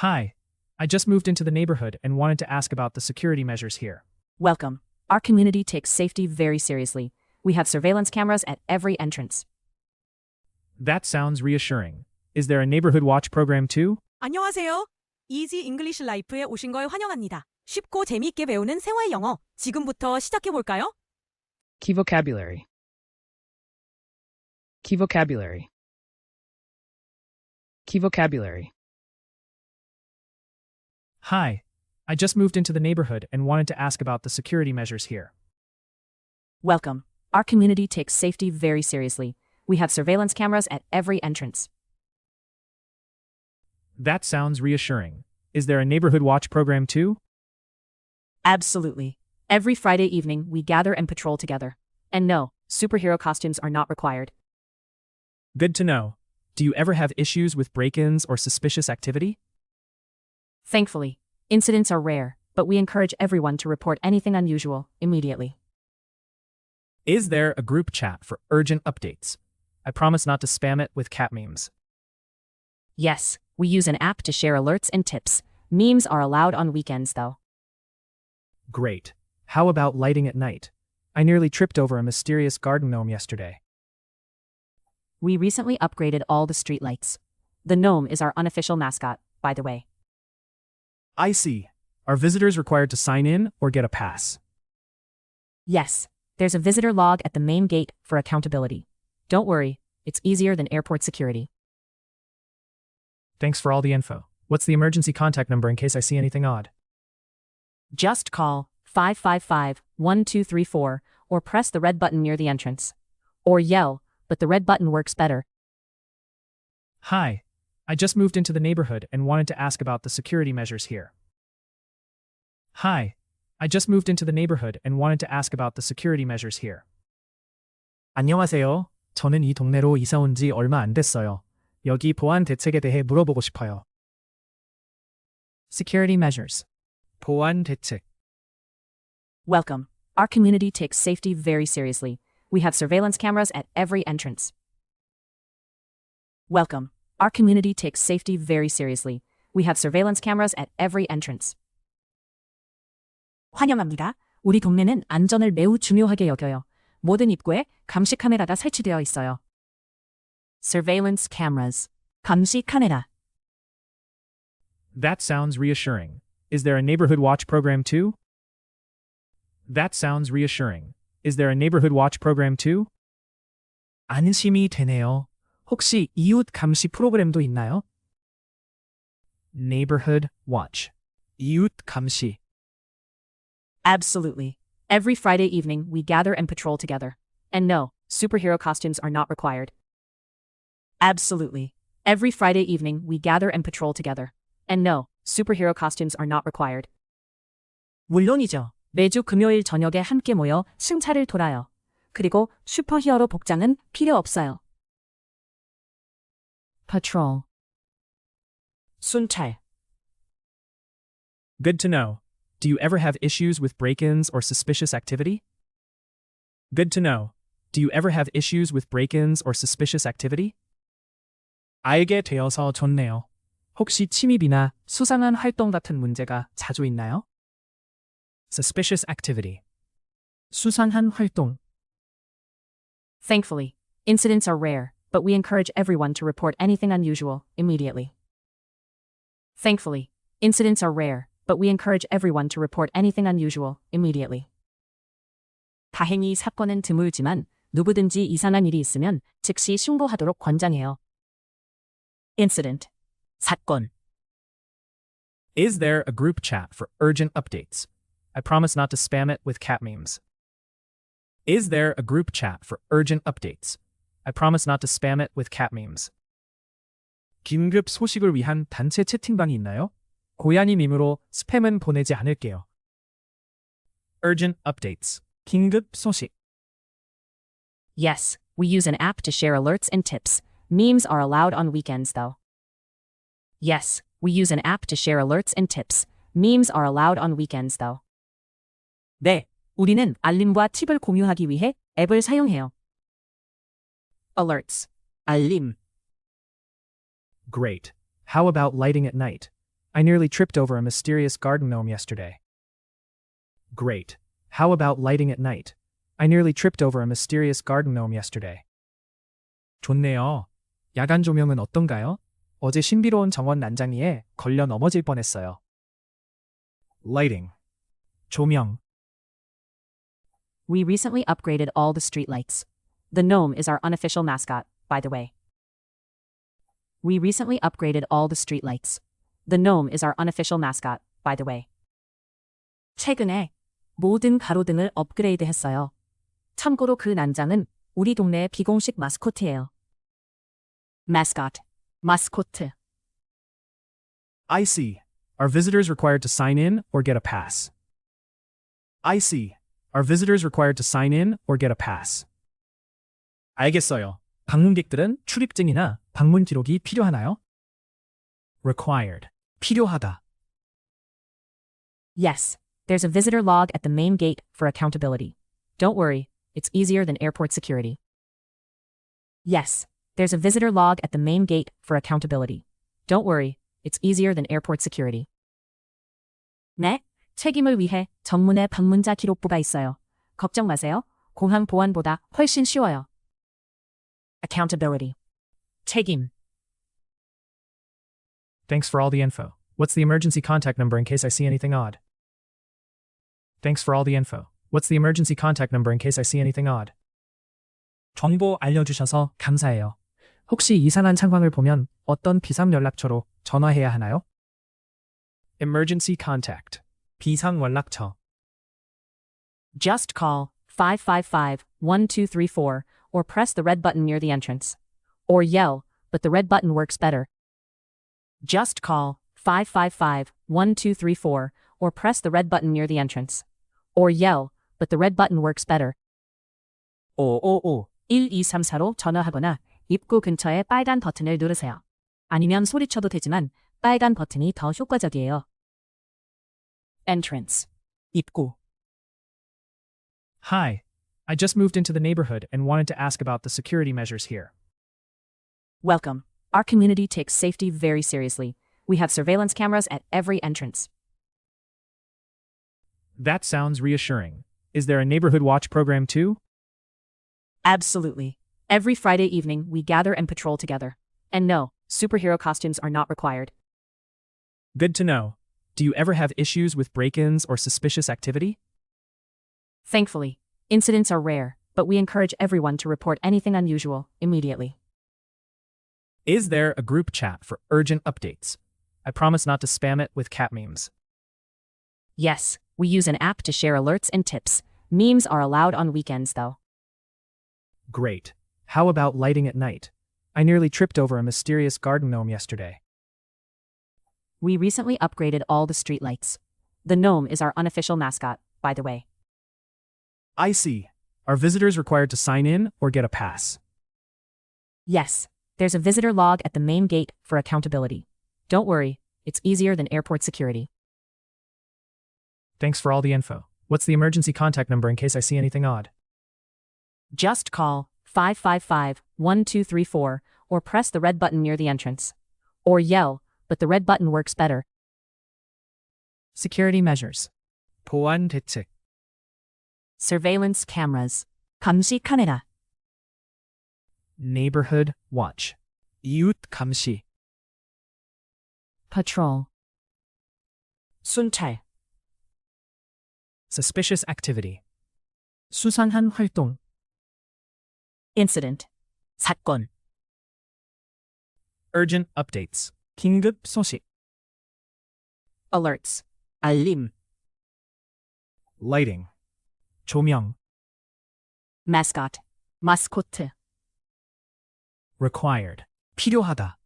Hi, I just moved into the neighborhood and wanted to ask about the security measures here. Welcome. Our community takes safety very seriously. We have surveillance cameras at every entrance. That sounds reassuring. Is there a neighborhood watch program too? 안녕하세요. 이지 잉글리시 라이프에 오신 걸 환영합니다. 쉽고 재미있게 배우는 생활 영어. 지금부터 시작해 볼까요? Key vocabulary. Key vocabulary. Key vocabulary. Hi, I just moved into the neighborhood and wanted to ask about the security measures here. Welcome. Our community takes safety very seriously. We have surveillance cameras at every entrance. That sounds reassuring. Is there a neighborhood watch program too? Absolutely. Every Friday evening, we gather and patrol together. And no, superhero costumes are not required. Good to know. Do you ever have issues with break-ins or suspicious activity? Thankfully, incidents are rare, but we encourage everyone to report anything unusual immediately. Is there a group chat for urgent updates? I promise not to spam it with cat memes. Yes, we use an app to share alerts and tips. Memes are allowed on weekends, though. Great. How about lighting at night? I nearly tripped over a mysterious garden gnome yesterday. We recently upgraded all the streetlights. The gnome is our unofficial mascot, by the way. I see. Are visitors required to sign in or get a pass? Yes, there's a visitor log at the main gate for accountability. Don't worry, it's easier than airport security. Thanks for all the info. What's the emergency contact number in case I see anything odd? Just call 555-1234 or press the red button near the entrance. Or yell, but the red button works better. Hi, I just moved into the neighborhood and wanted to ask about the security measures here. Hi, I just moved into the neighborhood and wanted to ask about the security measures here. 안녕하세요. 저는 이 동네로 이사 온 지 얼마 안 됐어요. 여기 보안 대책에 대해 물어보고 싶어요. Security measures. 보안 대책. Welcome. Our community takes safety very seriously. We have surveillance cameras at every entrance. Welcome. Our community takes safety very seriously. We have surveillance cameras at every entrance. 환영합니다. 우리 동네는 안전을 매우 중요하게 여겨요. 모든 입구에 감시 카메라가 설치되어 있어요. Surveillance cameras. 감시 카메라. That sounds reassuring. Is there a neighborhood watch program too? That sounds reassuring. Is there a neighborhood watch program too? 안심이 되네요. 혹시 이웃 감시 프로그램도 있나요? Neighborhood watch. 이웃 감시. Absolutely. Every Friday evening, we gather and patrol together. And no, superhero costumes are not required. Absolutely. Every Friday evening, we gather and patrol together. And no, superhero costumes are not required. 물론이죠. 매주 금요일 저녁에 함께 모여 승차를 돌아요. 그리고 슈퍼히어로 복장은 필요 없어요. Patrol. 순찰. Good to know. Do you ever have issues with break-ins or suspicious activity? Good to know. Do you ever have issues with break-ins or suspicious activity? 알게 되어서 좋네요. 혹시 침입이나 수상한 활동 같은 문제가 자주 있나요? Suspicious activity. 수상한 활동. Thankfully, incidents are rare, but we encourage everyone to report anything unusual immediately. Thankfully, incidents are rare, but we encourage everyone to report anything unusual immediately. 다행히 사건은 드물지만 누구든지 이상한 일이 있으면 즉시 신고하도록 권장해요. Incident. 사건. Is there a group chat for urgent updates? I promise not to spam it with cat memes. Is there a group chat for urgent updates? I promise not to spam it with cat memes. 긴급 소식을 위한 단체 채팅방이 있나요? 고양이 밈으로 스팸은 보내지 않을게요. Urgent updates. 긴급 소식. Yes, we use an app to share alerts and tips. Memes are allowed on weekends, though. Yes, we use an app to share alerts and tips. Memes are allowed on weekends, though. 네, 우리는 알림과 팁을 공유하기 위해 앱을 사용해요. Alerts. 알림. Great. How about lighting at night? I nearly tripped over a mysterious garden gnome yesterday. Great. How about lighting at night? I nearly tripped over a mysterious garden gnome yesterday. 좋네요. 야간 조명은 어떤가요? 어제 신비로운 정원 난장이에 걸려 넘어질 뻔했어요. Lighting. 조명. We recently upgraded all the streetlights. The gnome is our unofficial mascot, by the way. We recently upgraded all the streetlights. The gnome is our unofficial mascot, by the way. 최근에 모든 가로등을 업그레이드했어요. 참고로 그 난장은 우리 동네의 비공식 마스코트예요. mascot, 마스코트. I see. Are visitors required to sign in or get a pass? I see. Are visitors required to sign in or get a pass? 알겠어요. 방문객들은 출입증이나 방문 기록이 필요하나요? Required. 필요하다. Yes, there's a visitor log at the main gate for accountability. Don't worry, it's easier than airport security. Yes, there's a visitor log at the main gate for accountability. Don't worry, it's easier than airport security. 네, 책임을 위해 전문의 방문자 기록부가 있어요. 걱정 마세요. 공항 보안보다 훨씬 쉬워요. Accountability. 책임. Thanks for all the info. What's the emergency contact number in case I see anything odd? Thanks for all the info. What's the emergency contact number in case I see anything odd? 정보 알려주셔서 감사해요. 혹시 이상한 상황을 보면 어떤 비상 연락처로 전화해야 하나요? Emergency contact. 비상 연락처. Just call 555-1234 or press the red button near the entrance. Or yell, but the red button works better. Just call 555-1234 or press the red button near the entrance. Or yell, but the red button works better. 555-1234로 전화하거나 입구 근처의 빨간 버튼을 누르세요. 아니면 소리쳐도 되지만 빨간 버튼이 더 효과적이에요. Entrance. 입구. Hi. I just moved into the neighborhood and wanted to ask about the security measures here. Welcome. Our community takes safety very seriously. We have surveillance cameras at every entrance. That sounds reassuring. Is there a neighborhood watch program too? Absolutely. Every Friday evening, we gather and patrol together. And no, superhero costumes are not required. Good to know. Do you ever have issues with break-ins or suspicious activity? Thankfully, incidents are rare, but we encourage everyone to report anything unusual immediately. Is there a group chat for urgent updates? I promise not to spam it with cat memes. Yes, we use an app to share alerts and tips. Memes are allowed on weekends, though. Great. How about lighting at night? I nearly tripped over a mysterious garden gnome yesterday. We recently upgraded all the streetlights. The gnome is our unofficial mascot, by the way. I see. Are visitors required to sign in or get a pass? Yes, there's a visitor log at the main gate for accountability. Don't worry, it's easier than airport security. Thanks for all the info. What's the emergency contact number in case I see anything odd? Just call 555-1234 or press the red button near the entrance. Or yell, but the red button works better. Security measures. 보안 대책. Surveillance cameras. 감시 카메라. Neighborhood watch. 이웃 감시. Patrol. 순찰. Suspicious activity. 수상한 활동. Incident. 사건. Urgent updates. 긴급 소식. Alerts. 알림. Lighting. 조명. Mascot. 마스코트. Required. 필요하다.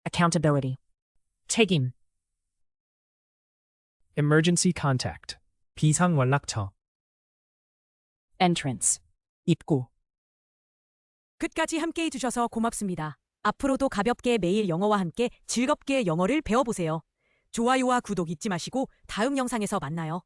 Accountability. 책임. Emergency contact. 비상 연락처. Entrance. 입구. 끝까지 함께 해주셔서 고맙습니다. 앞으로도 가볍게 매일 영어와 함께 즐겁게 영어를 배워보세요. 좋아요와 구독 잊지 마시고 다음 영상에서 만나요.